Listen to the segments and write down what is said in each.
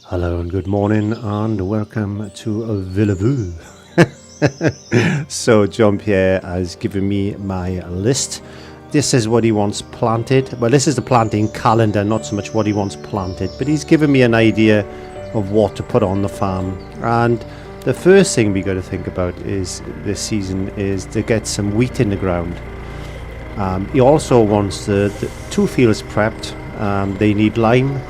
Hello and good morning and welcome to Vouvilly. So Jean-Pierre has given me my list. This is what he wants planted. Well, this is the planting calendar, not so much what he wants planted, but he's given me an idea of what to put on the farm. And the first thing we got to think about is this season is to get some wheat in the ground. He also wants the two fields prepped. They need lime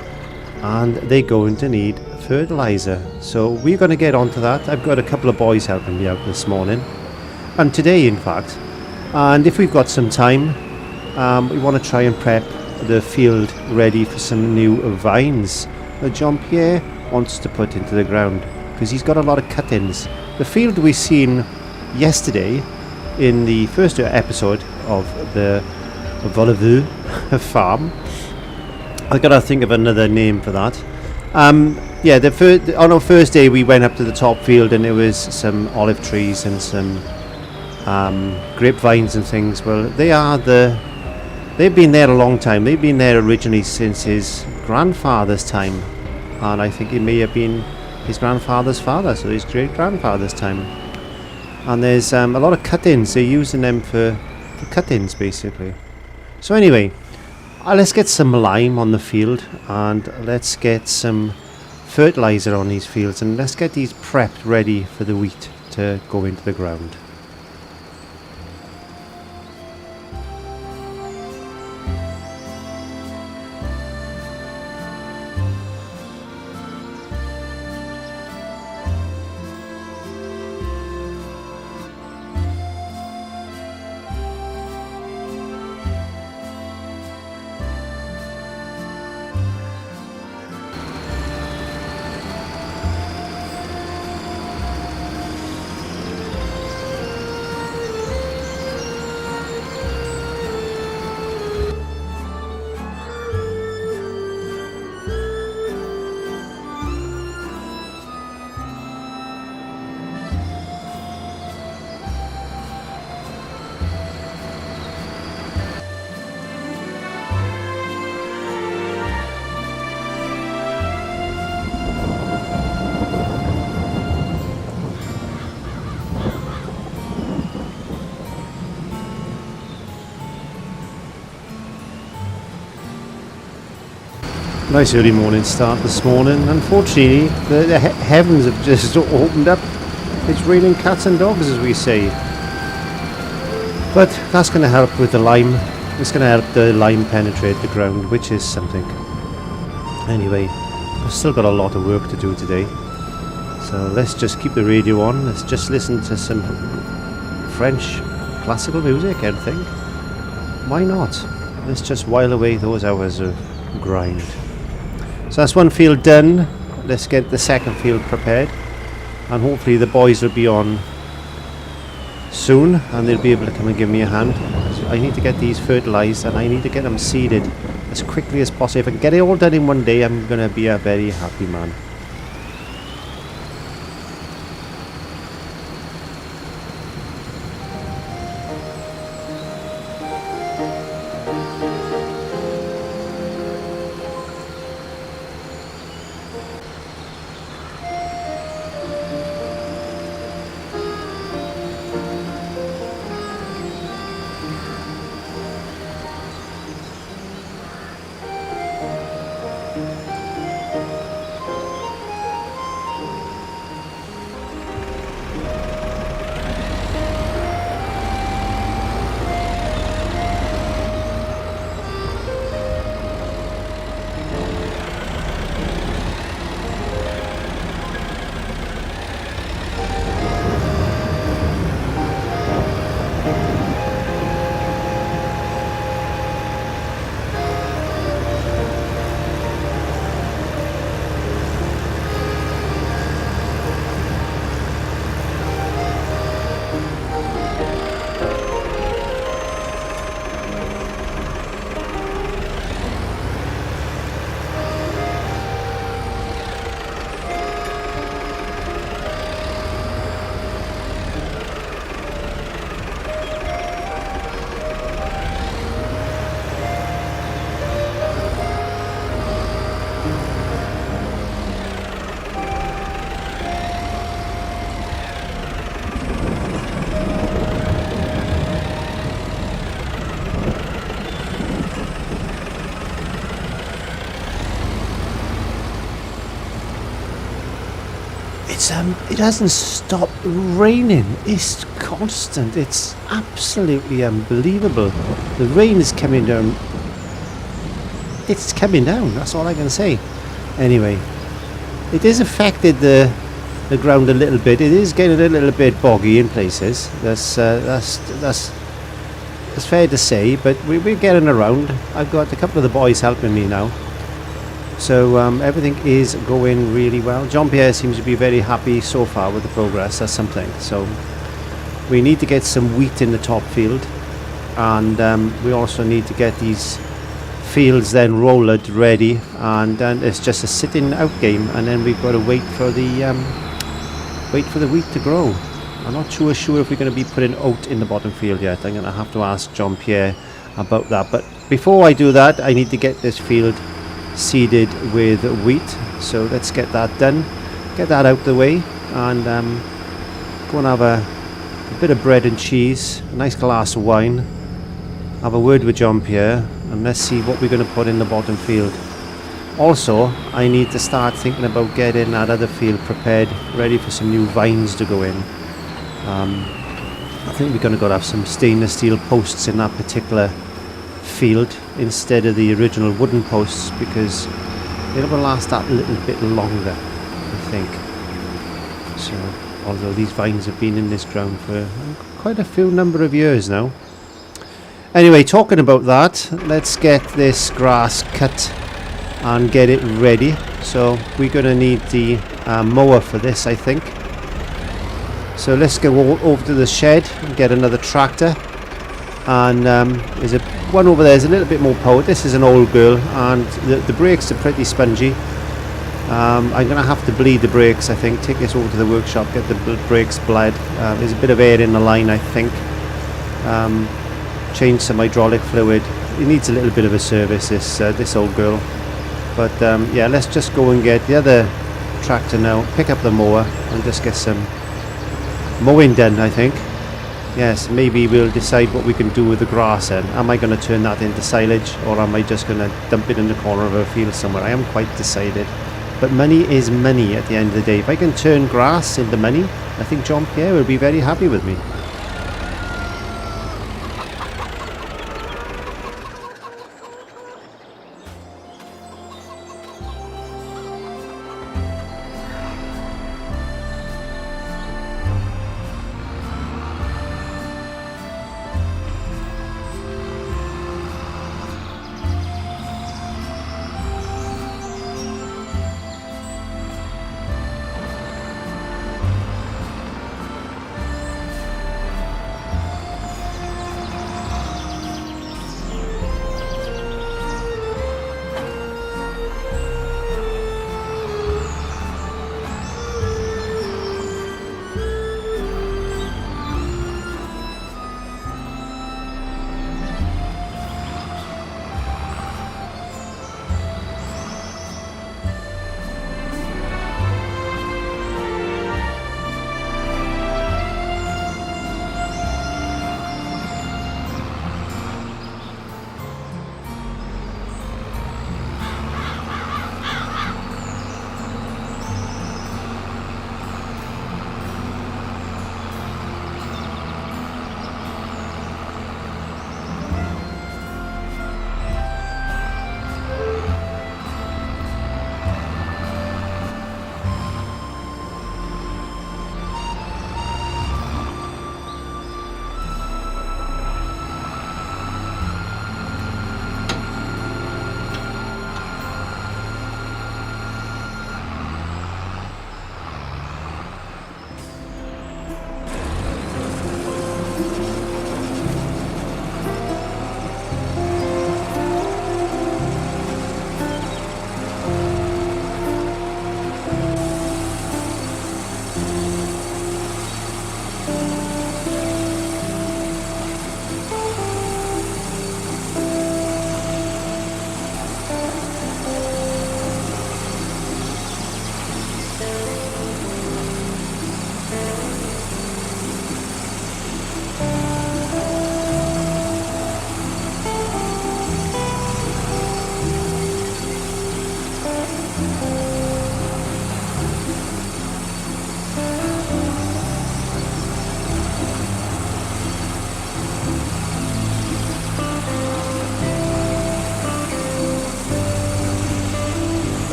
and they're going to need fertilizer, so we're going to get onto that. I've got a couple of boys helping me out this morning and today in fact, and if we've got some time, we want to try and prep the field ready for some new vines that Jean-Pierre wants to put into the ground because he's got a lot of cuttings. The field we seen yesterday in the first episode of the Vouvilly farm, I gotta think of another name for that. Yeah, on our first day we went up to the top field and there was some olive trees and some grapevines and things. Well, they've been there a long time. They've been there originally since his grandfather's time, and I think it may have been his grandfather's father, so his great grandfather's time. And there's a lot of cut-ins. They're using them for cut-ins basically. So anyway, let's get some lime on the field and let's get some fertilizer on these fields and let's get these prepped ready for the wheat to go into the ground. Nice early morning start this morning. Unfortunately, the heavens have just opened up. It's raining cats and dogs, as we say. But that's going to help with the lime. It's going to help the lime penetrate the ground, which is something. Anyway, I've still got a lot of work to do today. So let's just keep the radio on. Let's just listen to some French classical music, I think. Why not? Let's just while away those hours of grind. So that's one field done. Let's get the second field prepared and hopefully the boys will be on soon and they'll be able to come and give me a hand. I need to get these fertilized and I need to get them seeded as quickly as possible. If I can get it all done in one day, I'm going to be a very happy man. it hasn't stopped raining. It's constant. It's absolutely unbelievable. The rain is coming down. It's coming down. That's all I can say. Anyway, it has affected the ground a little bit. It is getting a little bit boggy in places. That's fair to say. But we're getting around. I've got a couple of the boys helping me now. So everything is going really well. John Pierre seems to be very happy so far with the progress. That's something. So we need to get some wheat in the top field, and we also need to get these fields then rolled ready, and then it's just a sitting out game, and then we've got to wait for the wheat to grow. I'm not sure if we're going to be putting oat in the bottom field yet. I'm going to have to ask John Pierre about that. But before I do that, I need to get this field seeded with wheat, so let's get that done, get that out the way, and go and have a bit of bread and cheese, a nice glass of wine, have a word with John Pierre, and let's see what we're going to put in the bottom field. Also, I need to start thinking about getting that other field prepared, ready for some new vines to go in. I think we're going to have some stainless steel posts in that particular field instead of the original wooden posts, because it will last that a little bit longer, I think. So, although these vines have been in this ground for quite a few number of years now. Anyway, talking about that, let's get this grass cut and get it ready. So we're going to need the mower for this, I think. So let's go over to the shed and get another tractor. And there's one over there is a little bit more power. This is an old girl, and the brakes are pretty spongy. I'm going to have to bleed the brakes, I think. Take this over to the workshop, get the brakes bled. There's a bit of air in the line, I think. Change some hydraulic fluid. It needs a little bit of a service, this old girl. But yeah, let's just go and get the other tractor now, pick up the mower, and just get some mowing done, I think. Yes, maybe we'll decide what we can do with the grass then. Am I going to turn that into silage, or am I just going to dump it in the corner of a field somewhere? I am quite decided. But money is money at the end of the day. If I can turn grass into money, I think John Pierre will be very happy with me.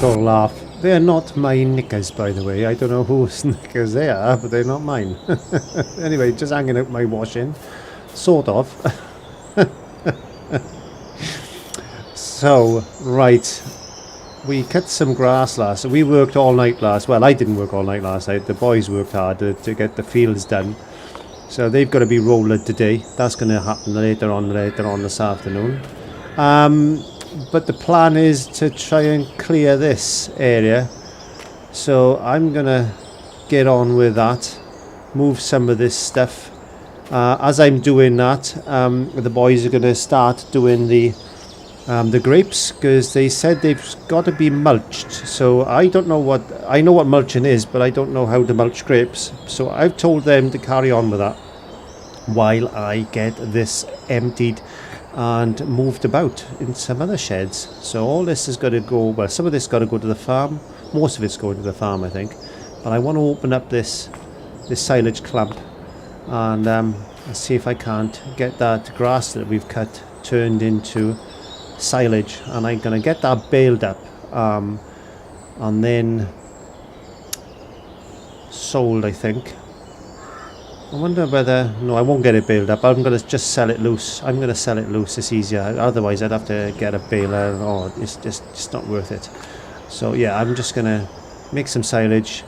Don't laugh. They're not my knickers, by the way. I don't know whose knickers they are, but they're not mine. Anyway, just hanging out my washing. Sort of. So, right. We cut some grass last. We worked all night last. Well, I didn't work all night last night. The boys worked hard to get the fields done. So they've got to be rolled today. That's going to happen later on this afternoon. But the plan is to try and clear this area. So I'm going to get on with that. Move some of this stuff. As I'm doing that, the boys are going to start doing the grapes, because they said they've got to be mulched. So I don't know what, I know what mulching is, but I don't know how to mulch grapes. So I've told them to carry on with that while I get this emptied and moved about in some other sheds. So all this has got to go, well, some of this got to go to the farm. Most of it's going to the farm, I think. But I want to open up this silage clamp and see if I can't get that grass that we've cut turned into silage, and I'm going to get that baled up and then sold, I think. I wonder whether, no, I won't get it baled up. I'm going to just sell it loose. I'm going to sell it loose. It's easier. Otherwise I'd have to get a baler. Oh, it's just not worth it. So yeah, I'm just going to make some silage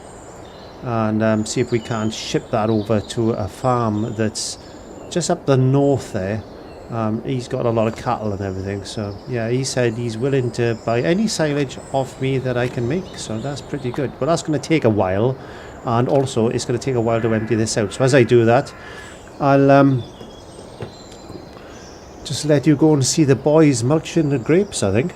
and see if we can ship that over to a farm that's just up the north there. He's got a lot of cattle and everything, so yeah, he said he's willing to buy any silage off me that I can make, so that's pretty good. But that's going to take a while, and also it's going to take a while to empty this out. So as I do that, I'll just let you go and see the boys mulching the grapes, I think.